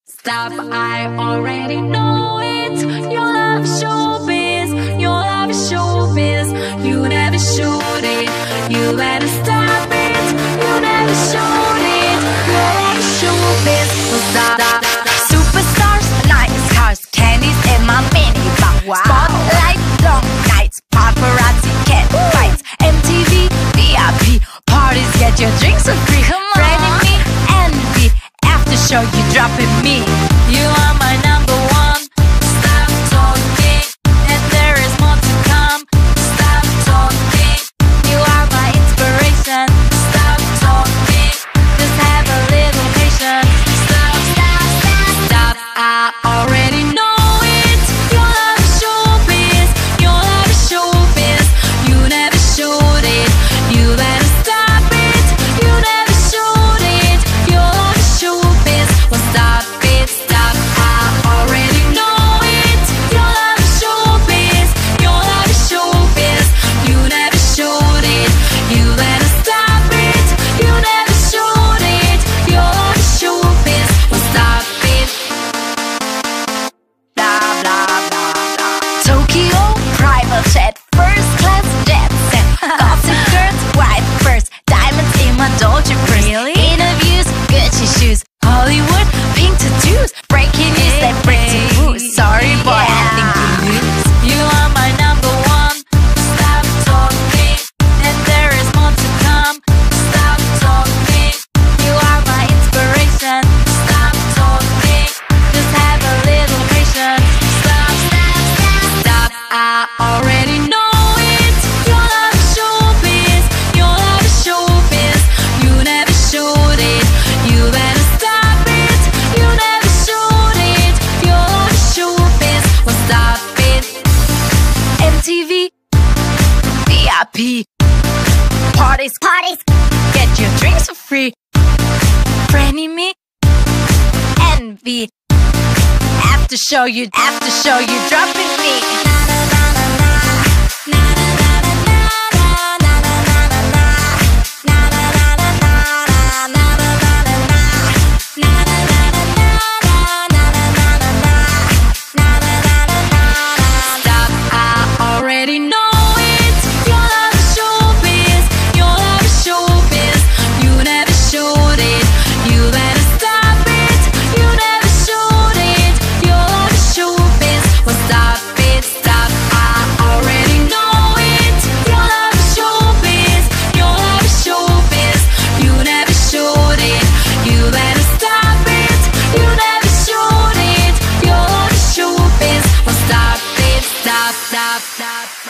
Stop, I already know it. Your love is showbiz, your love is showbiz. You never showed it, you better stop it. You never showed it, your love is showbiz. Stop. Superstars, nice cars, candies in my minibar. Wow. Spotlight, long nights, paparazzi, cat fights, MTV, VIP, parties, get your drinks for free. Come on. Freddy me, envy, after show you dropping me. You are my number one. Stop talking, and there is more to come. Stop talking, You are my inspiration. stop talking. Just have a little patience. Stop, I already know it. Your love is showbiz, your love is showbiz. You never showed it, you better stop it. You never showed it, your love is showbiz. Well, stop it, stop, I already know it. Your love is showbiz, your love is showbiz. You never showed it, you better stop it. You never showed it, your love is showbiz. Well, stop it. Blah blah blah blah. Tokyo, private jet, first class jet set. Gossip girls, white furs, diamonds in my Dolce purse. Really? Interviews, Gucci shoes, Hollywood, pink tattoos, breaking news that break to booze. Sorry, boy, I think you lose. You are my number one. Stop talking, and there is more to come. Stop talking, You are my inspiration. stop talking. Just have a little patience. Stop, I already know it. Your love is showbiz, your love is showbiz. You never showed it, you better stop it. You never showed it, your love is showbiz. Well, stop it. MTV, VIP, parties, get your drinks for free. Freddy me, envy, after show you dropping me. Stop, I already know it. Your love is showbiz, your love is showbiz. You never showed it, you better stop it. You never showed it, your love is showbiz. Well, stop it, stop, I already know it. Your love is showbiz, your love is showbiz. You never showed it, you better stop it. You never showed it, your love is showbiz. Well, stop it, stop.